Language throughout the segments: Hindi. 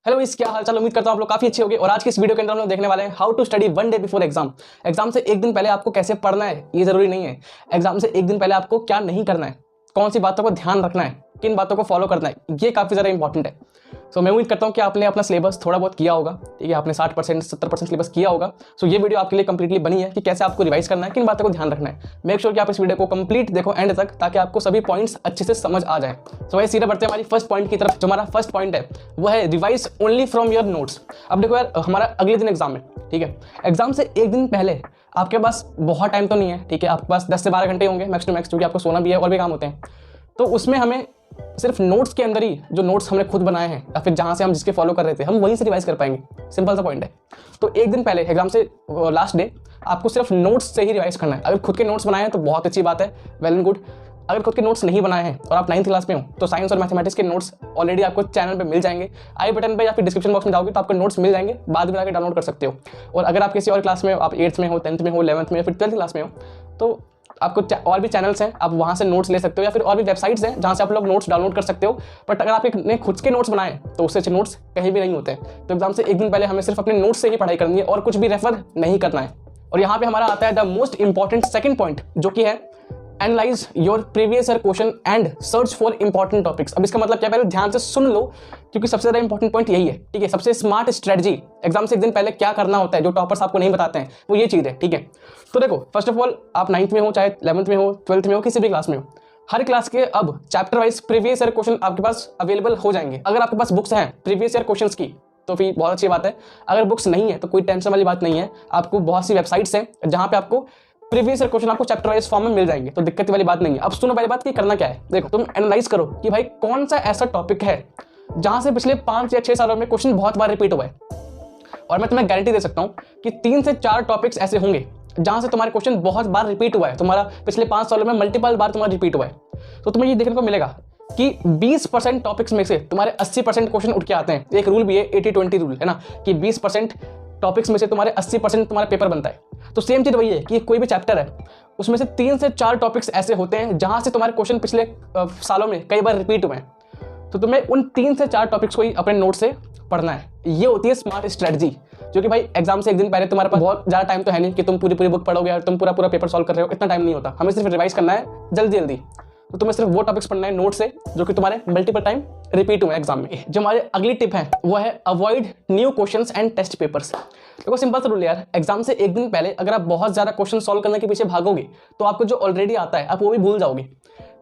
हेलो इस क्या हाल चाल। उम्मीद करता हूं आप लोग काफी अच्छे होंगे। और आज की इस वीडियो के अंदर हम लोग देखने वाले हैं how to study one day before exam. Exam से एक दिन पहले आपको कैसे पढ़ना है ये जरूरी नहीं है। एग्जाम से एक दिन पहले आपको क्या नहीं करना है, कौन सी बातों को ध्यान रखना है, किन बातों को फॉलो करना है, ये काफी ज्यादा इंपॉर्टेंट है। सो मैं उम्मीद करता हूं कि आपने अपना सिलेबस थोड़ा बहुत किया होगा, ठीक है, आपने 60% 70% सिलेबस किया होगा। सो ये वीडियो आपके लिए कंप्लीटली बनी है कि कैसे आपको रिवाइज करना है, किन बातों को ध्यान रखना है। मेक श्योर कि आप इस वीडियो को कंप्लीट देखो एंड तक, ताकि आपको सभी पॉइंट्स अच्छे से समझ आ जाए। सो वही सीधे बढ़ते हैं हमारी फर्स्ट पॉइंट की तरफ। जो हमारा फर्स्ट पॉइंट है वो है revise only from your notes. अब देखो यार, हमारा अगले दिन एग्जाम है, ठीक है। एग्जाम से एक दिन पहले आपके पास बहुत टाइम तो नहीं है, ठीक है, आपके पास 10 से 12 घंटे होंगे मैक्स टू मैक्स, क्योंकि आपको सोना भी है और भी काम होते हैं। तो उसमें हमें सिर्फ नोट्स के अंदर ही, जो नोट्स हमने खुद बनाए हैं या फिर जहां से हम जिसके फॉलो कर रहे थे, हम वहीं से रिवाइज कर पाएंगे। सिंपल सा पॉइंट है। तो एक दिन पहले एग्जाम से लास्ट डे आपको सिर्फ नोट्स से ही रिवाइज करना है। अगर खुद के नोट्स बनाए हैं तो बहुत अच्छी बात है, वेल एंड गुड। अगर खुद के नोट्स नहीं बनाए हैं और आप 9th क्लास में हो तो साइंस और मैथमेटिक्स के नोट्स ऑलरेडी आपको चैनल पे मिल जाएंगे। आई बटन पे या फिर डिस्क्रिप्शन बॉक्स में जाओगे तो आपको नोट्स मिल जाएंगे, बाद में आके डाउनलोड कर सकते हो। और अगर आप किसी और क्लास में हो, आप 8th में हो, 10th में हो, 11th में या फिर 12th क्लास में हो, तो आपको और भी चैनल्स हैं, आप वहाँ से नोट्स ले सकते हो, या फिर और भी वेबसाइट्स हैं जहाँ से आप लोग नोट्स डाउनलोड कर सकते हो। बट अगर आपने खुद के नोट्स बनाए तो उससे अच्छे नोट्स कहीं भी नहीं होते हैं। तो एग्जाम से एक दिन पहले हमें सिर्फ अपने नोट्स से ही पढ़ाई करनी है और कुछ भी रेफर नहीं करना है। और यहाँ पे हमारा आता है the most important second point, जो कि है analyse your previous year question and search for important topics. अब इसका मतलब क्या, पहले ध्यान से सुन लो, क्योंकि सबसे ज्यादा इंपॉर्टेंट पॉइंट यही है, ठीक है। सबसे स्मार्ट स्ट्रेटजी एग्जाम से एक दिन पहले क्या करना होता है, जो टॉपर्स आपको नहीं बताते हैं, वो ये चीज है, ठीक है। तो देखो, फर्स्ट ऑफ ऑल आप 9th में हो, चाहे 11th में हो, 12th में हो, किसी भी क्लास में हो, हर क्लास के अब chapter wise previous year question आपके पास अवेलेबल हो जाएंगे। अगर आपके पास बुक्स हैं प्रीवियस ईयर क्वेश्चंस की तो फिर बहुत अच्छी बात है। अगर बुक्स नहीं है तो कोई टेंशन वाली बात नहीं है, आपको बहुत सी वेबसाइट्स हैं जहां पे आपको प्रीवियस ईयर क्वेश्चन आपको चैप्टर वाइज फॉर्म में मिल जाएंगे, तो दिक्कत वाली बात नहीं है। अब सुनो पहली बात कि करना क्या है। देखो, तुम एनालाइज करो कि भाई कौन सा ऐसा टॉपिक है जहां से पिछले 5 या 6 सालों में क्वेश्चन बहुत बार रिपीट हुआ है। और मैं तुम्हें गारंटी दे सकता हूं कि 3 से 4 टॉपिक्स ऐसे होंगे जहां से तुम्हारे क्वेश्चन बहुत बार रिपीट हुआ है, तुम्हारा पिछले 5 सालों में मल्टीपल बार तुम्हारा रिपीट हुआ है। तो तुम्हें ये देखने को मिलेगा कि 20% टॉपिक्स में से तुम्हारे 80% क्वेश्चन उठ के आते हैं। एक रूल भी है 80-20 रूल, है ना, कि 20% टॉपिक्स में से तुम्हारे 80% तुम्हारा पेपर बनता है। तो सेम चीज वही है कि कोई भी चैप्टर है उसमें से 3 से 4 टॉपिक्स ऐसे होते हैं जहां से तुम्हारे क्वेश्चन पिछले सालों में कई बार रिपीट हुए हैं। तो तुम्हें उन 3 से 4 टॉपिक्स को ही अपने नोट से पढ़ना है। ये होती है स्मार्ट स्ट्रेटजी, जो कि भाई एग्जाम से एक दिन पहले तुम्हारे पास बहुत ज्यादा टाइम तो है नहीं कि तुम पूरी बुक पढ़ोगे और तुम पूरा पेपर सॉल्व कर रहे हो, इतना टाइम नहीं होता। हमें सिर्फ रिवाइज करना है जल्दी। तो तुम्हें सिर्फ वो टॉपिक्स पढ़ना है नोट से जो कि तुम्हारे मल्टीपल टाइम रिपीट हुए एग्जाम में। जो हमारे अगली टिप है वो है avoid new questions and test papers. देखो, सिंपल सा रूल यार, एग्जाम से एक दिन पहले अगर आप बहुत ज्यादा क्वेश्चन सॉल्व करने के पीछे भागोगे तो आपको जो ऑलरेडी आता है आप वो भी भूल जाओगे।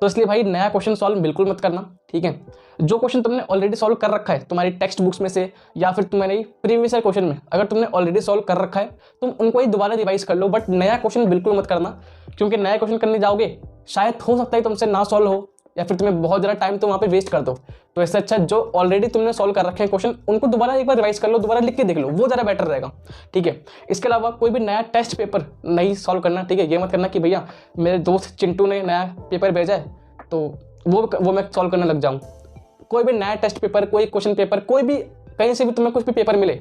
तो इसलिए भाई नया क्वेश्चन सॉल्व बिल्कुल मत करना, ठीक है। जो क्वेश्चन तुमने ऑलरेडी सॉल्व कर रखा है तुम्हारी टेक्स्ट बुक्स में से या फिर तुम्हारी प्रीवियस ईयर क्वेश्चन में, अगर तुमने ऑलरेडी सॉल्व कर रखा है तुम उनको ही दोबारा रिवाइज कर लो, बट नया क्वेश्चन बिल्कुल मत करना। क्योंकि नया क्वेश्चन करने जाओगे शायद हो सकता है तुमसे ना सॉल्व हो, या फिर तुम्हें बहुत ज़्यादा टाइम तो वहाँ पे वेस्ट कर दो। तो इससे अच्छा जो ऑलरेडी तुमने सॉल्व कर रखे हैं क्वेश्चन, उनको दोबारा एक बार रिवाइज कर लो, दोबारा लिख के देख लो, वो ज़्यादा बेटर रहेगा, ठीक है। इसके अलावा कोई भी नया टेस्ट पेपर नहीं सॉल्व करना, ठीक है। ये मत करना कि भैया मेरे दोस्त चिंटू ने नया पेपर भेजा है तो वो मैं सॉल्व करने लग जाऊँ। कोई भी नया टेस्ट पेपर, कोई क्वेश्चन पेपर, कोई भी कहीं से भी तुम्हें कुछ भी पेपर मिले,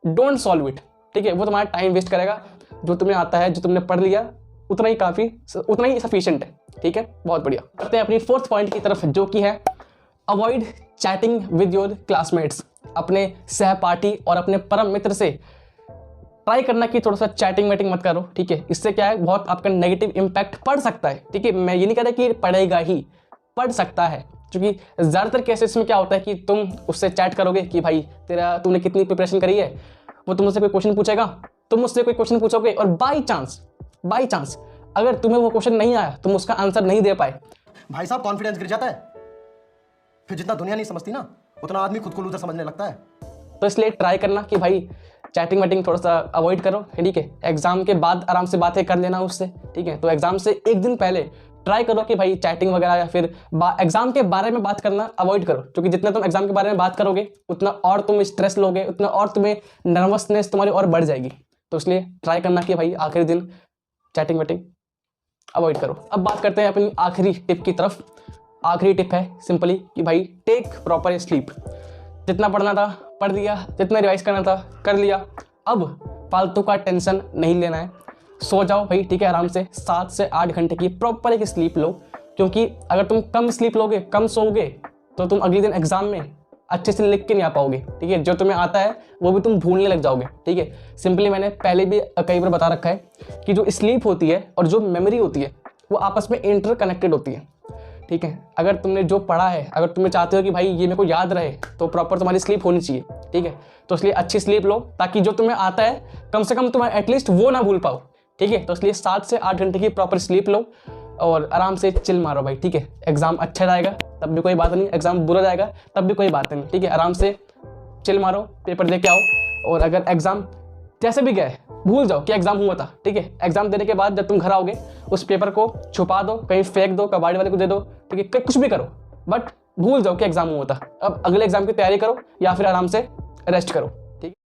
डोंट सॉल्व इट, ठीक है। वो तुम्हारा टाइम वेस्ट करेगा। जो तुम्हें आता है, जो तुमने पढ़ लिया, उतना ही काफ़ी, उतना ही सफिशिएंट है, ठीक है। बहुत बढ़िया। करते हैं अपनी फोर्थ पॉइंट की तरफ, जो कि है avoid chatting with your classmates. अपने सहपाठी और अपने परम मित्र से ट्राई करना कि थोड़ा सा चैटिंग वेटिंग मत करो, ठीक है। इससे क्या है, बहुत आपका नेगेटिव इंपैक्ट पड़ सकता है, ठीक है। मैं ये नहीं कह रहा कि पड़ेगा ही, पड़ सकता है, क्योंकि ज़्यादातर केसेस में क्या होता है कि तुम उससे चैट करोगे कि भाई तुमने कितनी प्रिपरेशन करी है, वो तुमसे कोई क्वेश्चन पूछेगा, तुम उससे कोई क्वेश्चन पूछोगे और बाई चांस अगर तुम्हें वो क्वेश्चन नहीं आया, तुम उसका आंसर नहीं दे पाए, भाई साहब कॉन्फिडेंस गिर जाता है। फिर जितना दुनिया नहीं समझती ना, उतना आदमी खुद को लूजर समझने लगता है। तो इसलिए ट्राई करना कि भाई चैटिंग वेटिंग थोड़ा सा अवॉइड करो, ठीक है। एग्जाम के बाद आराम से बातें कर लेना उससे, ठीक है। तो एग्जाम से एक दिन पहले ट्राई करो कि भाई चैटिंग वगैरह या फिर एग्जाम के बारे में बात करना अवॉइड करो, क्योंकि जितना तुम एग्जाम के बारे में बात करोगे उतना और तुम स्ट्रेस लोगे, उतना और तुम्हें नर्वसनेस तुम्हारी और बढ़ जाएगी। तो इसलिए ट्राई करना कि भाई आखिरी दिन चैटिंग वेटिंग अवॉइड करो। अब बात करते हैं अपनी आखिरी टिप की तरफ। आखिरी टिप है सिंपली कि भाई टेक प्रॉपर स्लीप। जितना पढ़ना था पढ़ लिया, जितना रिवाइज करना था कर लिया, अब फालतू का टेंशन नहीं लेना है। सो जाओ भाई, ठीक है, आराम से 7 से 8 घंटे की प्रॉपर एक स्लीप लो, क्योंकि अगर तुम कम स्लीप लोगे, कम सोओगे, तो तुम अगले दिन एग्जाम में अच्छे से लिख के नहीं आ पाओगे, ठीक है। जो तुम्हें आता है वो भी तुम भूलने लग जाओगे, ठीक है। सिंपली मैंने पहले भी कई बार बता रखा है कि जो स्लीप होती है और जो मेमोरी होती है वो आपस में इंटर कनेक्टेड होती है, ठीक है। अगर तुमने जो पढ़ा है, अगर तुम्हें चाहते हो कि भाई ये मेरे को याद रहे, तो प्रॉपर तुम्हारी स्लीप होनी चाहिए, ठीक है। तो इसलिए अच्छी स्लीप लो ताकि जो तुम्हें आता है कम से कम तुम्हें एटलीस्ट वो ना भूल पाओ, ठीक है। तो इसलिए 7 से 8 घंटे की प्रॉपर स्लीप लो और आराम से चिल मारो भाई, ठीक है। एग्जाम अच्छा जाएगा तब भी कोई बात नहीं, एग्जाम बुरा जाएगा तब भी कोई बात नहीं, ठीक है। आराम से चिल मारो, पेपर दे के आओ। और अगर एग्जाम जैसे भी गए भूल जाओ कि एग्जाम हुआ था, ठीक है। एग्जाम देने के बाद जब तुम घर आओगे उस पेपर को छुपा दो, कहीं फेंक दो, कबाड़ी वाले को दे दो, ठीक है। कुछ भी करो बट भूल जाओ कि एग्जाम हुआ था। अब अगले एग्जाम की तैयारी करो या फिर आराम से रेस्ट करो।